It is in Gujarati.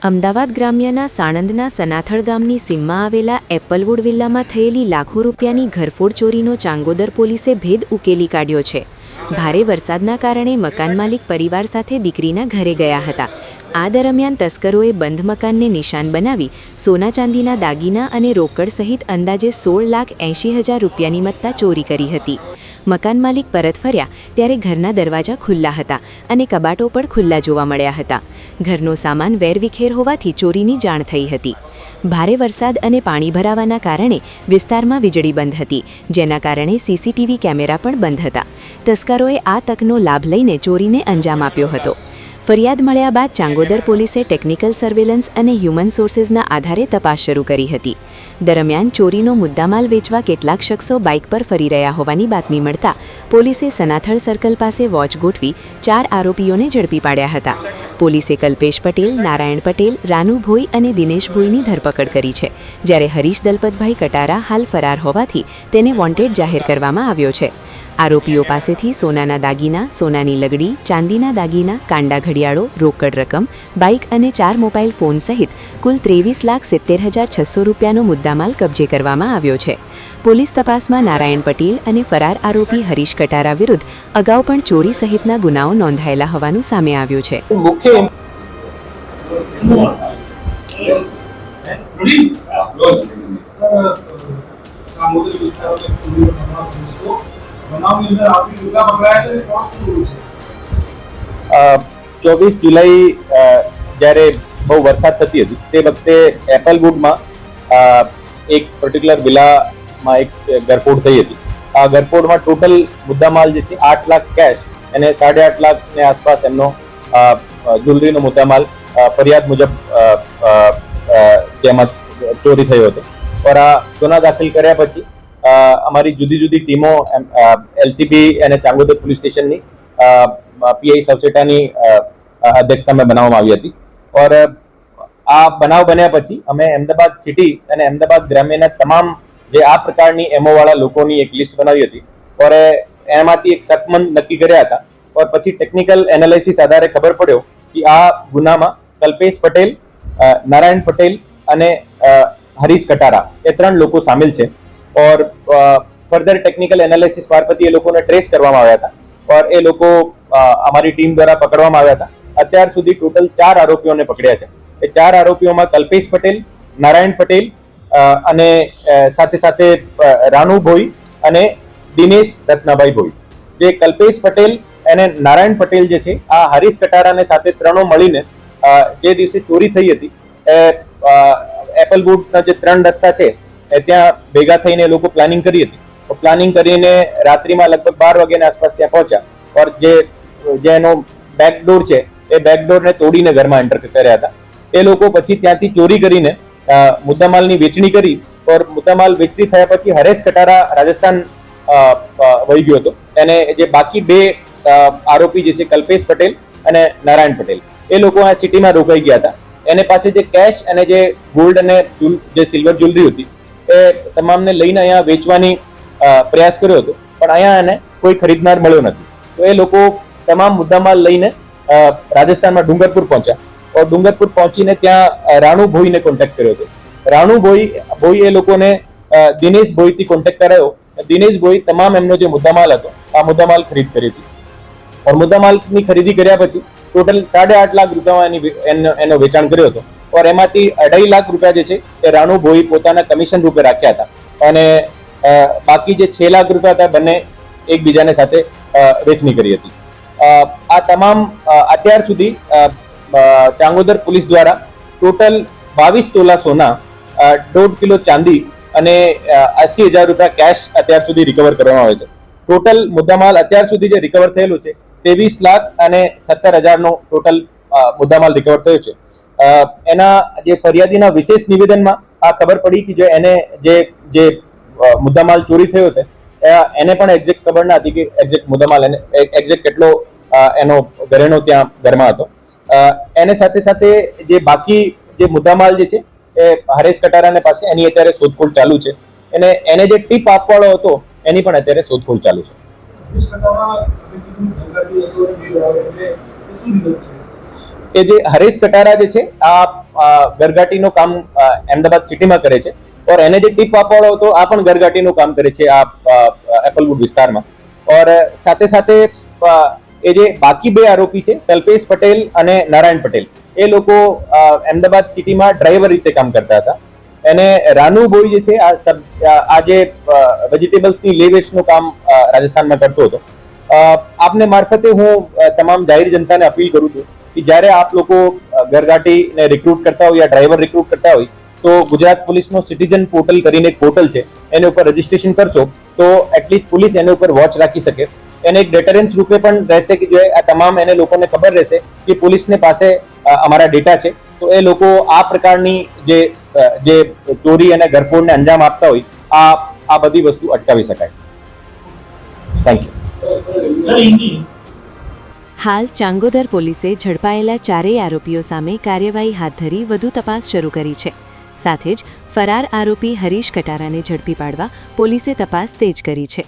અમદાવાદ ગ્રામ્યના સાણંદના સનાથળ ગામની સીમમાં આવેલા એપલવુડ વિલ્લામાં થયેલી લાખો રૂપિયાની ઘરફોડ ચોરીનો ચાંગોદર પોલીસે ભેદ ઉકેલી કાઢ્યો છે। ભારે વરસાદના કારણે મકાન માલિક પરિવાર સાથે દીકરીના ઘરે ગયા હતા। આ દરમિયાન તસ્કરોએ બંધ મકાનને નિશાન બનાવી સોના ચાંદીના દાગીના અને રોકડ સહિત અંદાજે 16,80,000 રૂપિયાની મત્તા ચોરી કરી હતી। મકાન માલિક પરત ફર્યા ત્યારે ઘરના દરવાજા ખુલ્લા હતા અને કબાટો પણ ખુલ્લા જોવા મળ્યા હતા। ઘરનો સામાન વેરવિખેર હોવાથી ચોરીની જાણ થઈ હતી। ભારે વરસાદ અને પાણી ભરાવાના કારણે વિસ્તારમાં વીજળી બંધ હતી, જેના કારણે સીસીટીવી કેમેરા પણ બંધ હતા। તસ્કરોએ આ તકનો લાભ લઈને ચોરીને અંજામ આપ્યો હતો। ફરિયાદ મળ્યા બાદ ચાંગોદર પોલીસે ટેકનિકલ સર્વેલન્સ અને હ્યુમન સોર્સિસના આધારે તપાસ શરૂ કરી હતી। દરમિયાન ચોરીનો મુદ્દામાલ વેચવા કેટલાક શખ્સો બાઇક પર ફરી રહ્યા હોવાની બાતમી મળતા પોલીસે સનાથળ સર્કલ પાસે વોચ ગોઠવી 4 આરોપીઓને ઝડપી પાડ્યા હતા। પોલીસે કલ્પેશ પટેલ, નારાયણ પટેલ, રાનુ ભોઈ અને દિનેશ ભોઈની ધરપકડ કરી છે, જ્યારે હરીશ દલપતભાઈ કટારા હાલ ફરાર હોવાથી તેને વોન્ટેડ જાહેર કરવામાં આવ્યો છે। આરોપીઓ પાસેથી સોનાના દાગીના, સોનાની લગડી, ચાંદીના દાગીના, કાંડા ઘડિયાળો, રોકડ રકમ, બાઇક અને 4 મોબાઈલ ફોન સહિત કુલ 23,70,600 રૂપિયાનો મુદ્દામાલ કબજે કરવામાં આવ્યો છે। પોલીસ તપાસમાં નારાયણ પટેલ અને ફરાર આરોપી હરીશ કટારા વિરુદ્ધ અગાઉ પણ ચોરી સહિતના ગુનાઓ નોંધાયેલા હોવાનું સામે આવ્યું છે। ચોવીસ જુલાઈ જ્યારે બહુ વરસાદ થતી હતી તે વખતે એપલવુડમાં એક પર્ટિક્યુલર વિલામાં એક ઘરફોડ થઈ હતી। આ ઘરફોડમાં ટોટલ મુદ્દામાલ જે છે 8 લાખ કેશ અને 8.5 લાખની આસપાસ એમનો જ્વેલરીનો મુદ્દામાલ ફરિયાદ મુજબ જેમાં ચોરી થયો હતો। और આ ગુના દાખલ કર્યા પછી અમારી જુદી જુદી ટીમો એલસીબી અને ચાંગોદર પોલીસ સ્ટેશનની પીઆઈ સવસેટાની અધ્યક્ષતામાં બનાવવામાં આવી હતી। और આ બનાવ બન્યા પછી અમે અમદાવાદ સિટી અને અમદાવાદ ગ્રામ્યના તમામ જે આ પ્રકારની એમઓવાળા લોકોની એક લિસ્ટ બનાવી હતી और એમાંથી એક શકમંદ નક્કી કર્યા હતા। और પછી ટેકનિકલ એનાલિસિસ આધારે ખબર પડ્યો કે આ ગુનામાં કલ્પેશ પટેલ, નારાયણ પટેલ અને હરીશ કટારા એ 3 લોકો સામેલ છે। और फर्दर टेक्निकल एनालिसिस मार्फत ये लोगों ने ट्रेस करवामा आव्या था और ये लोगों हमारी टीम द्वारा पकड़वामा आव्या था। अत्यार सुधी टोटल 4 आरोपीओं ने पकड़्या छे। ए 4 आरोपीओं में कल्पेश पटेल, नारायण पटेल अने साथे साथे रानू भोई अने दिनेश रत्नाभाई भोई। जे कल्पेश पटेल अने नारायण पटेल जे छे आ हरीश कटारा ने साथे त्रणो मळीने जे दिवसे चोरी थई हती एपलवुडना जे 3 रस्ता छे ત્યાં ભેગા થઈને લોકો પ્લાનિંગ કરી હતી। તો પ્લાનિંગ કરીને રાત્રિમાં લગભગ 12 વાગ્યાની આસપાસ ત્યાં પહોંચ્યા और જેનો બેકડોર છે એ બેકડોરને તોડીને ઘરમાં એન્ટર કર્યા હતા। એ લોકો પછી ત્યાંથી ચોરી કરીને મુદ્દામાલની વેચણી કરી और મુદ્દામાલ વેચણી થયા પછી હરેશ કટારા રાજસ્થાન વહી ગયો હતો। અને જે બાકી 2 આરોપી જે છે કલ્પેશ પટેલ અને નારાયણ પટેલ એ લોકો આ સિટીમાં રોકાઈ ગયા હતા। એને પાસે જે કેશ અને જે ગોલ્ડ અને જે સિલ્વર જ્વેલરી હતી એ તમામને લઈને અહીંયા વેચવાની પ્રયાસ કર્યો હતો, પણ અહીંયા એને કોઈ ખરીદનાર મળ્યો નથી। તો એ લોકો તમામ મુદ્દામાલ લઈને રાજસ્થાનમાં ડુંગરપુર પહોંચ્યા और ડુંગરપુર પહોંચીને ત્યાં રાણુ ભોઈને કોન્ટેક્ટ કર્યો હતો। રાણુ ભોઈ એ લોકોને દિનેશ ભોઈથી કોન્ટેક્ટ કરાયો। દિનેશ ભોઈ તમામ એમનો જે મુદ્દામાલ હતો આ મુદ્દામાલ ખરીદ કરી હતી और મુદ્દામાલની ખરીદી કર્યા પછી ટોટલ 8.5 લાખ રૂપિયામાં એનો વેચાણ કર્યો હતો और એમાંથી 2.5 લાખ રૂપિયા જે છે એ રાણુ ભોઈ પોતાના કમિશન રૂપે રાખ્યા હતા અને બાકી જે 6 લાખ રૂપિયા હતા બંને એકબીજાને સાથે વેચણી કરી હતી। આ તમામ અત્યાર સુધી ચાંગોદર પોલીસ દ્વારા ટોટલ 22 તોલા સોના, 1.5 કિલો ચાંદી અને 80,000 રૂપિયા કેશ અત્યાર સુધી રિકવર કરવામાં આવ્યો છે। ટોટલ મુદ્દામાલ અત્યાર સુધી જે રિકવર થયેલું છે 23 લાખ અને 17,000નો ટોટલ મુદ્દામાલ રિકવર થયો છે। એના જે ફરિયાદીના વિશેષ નિવેદનમાં આ ખબર પડી કે એને જે મુદ્દામાલ ચોરી થયો હતો એને પણ એક્ઝેક્ટ ખબર ના હતી કે એક્ઝેક્ટ મુદ્દામાલ એને એક્ઝેક્ટ કેટલો એનો ઘરેણો ત્યાં ઘરમાં હતો। એને સાથે સાથે જે બાકી જે મુદ્દામાલ જે છે એ હરેશ કટારાને પાસે એની અત્યારે શોધખોળ ચાલુ છે અને એને જે ટીપ આપવાળો હતો એની પણ અત્યારે શોધખોળ ચાલુ છે। કે જે હરેશ કટારા જે છે આ ઘરઘાટીનું કામ અમદાવાદ સિટીમાં કરે છે और એને જે ટીપ આપવાળો હતો આ પણ ઘરઘાટીનું કામ કરે છે આ એપલવુડ વિસ્તારમાં और સાથે સાથે એ જે બાકી બે આરોપી છે કલ્પેશ પટેલ અને નારાયણ પટેલ એ લોકો અમદાવાદ સિટીમાં ડ્રાઈવર રીતે કામ કરતા હતા એને રાનુ બોય જે છે આ જે વેજીટેબલ્સની લે વેચનું કામ રાજસ્થાનમાં કરતો હતો આપને મારફતે હું તમામ જાહેર જનતાને અપીલ કરું છું કે જ્યારે આપ લોકો ઘરઘાટીને રિક્રુટ કરતા હોય યા ડ્રાઈવર રિક્રુટ કરતા હોય તો ગુજરાત પોલીસનો સિટીઝન પોર્ટલ કરીને એક પોર્ટલ છે એના ઉપર રજીસ્ટ્રેશન કરશો તો એટલીસ્ટ પોલીસ એના ઉપર વોચ રાખી શકે એને એક ડેટરન્સ રૂપે પણ રહેશે કે જો આ તમામ એને લોકોને ખબર રહેશે કે પોલીસને પાસે અમારા ડેટા છે તો એ લોકો આ પ્રકારની જે ચોરી અને ઘરફોડને અંજામ આપતા હોય આ બધી વસ્તુ અટકાવી શકાય થેન્ક યુ હાલ ચાંગોદર પોલીસે ઝડપાયેલા ચારેય આરોપીઓ સામે કાર્યવાહી હાથ ધરી વધુ તપાસ શરૂ કરી છે સાથે જ ફરાર આરોપી હરીશ કટારાને ઝડપી પાડવા પોલીસે તપાસ તેજ કરી છે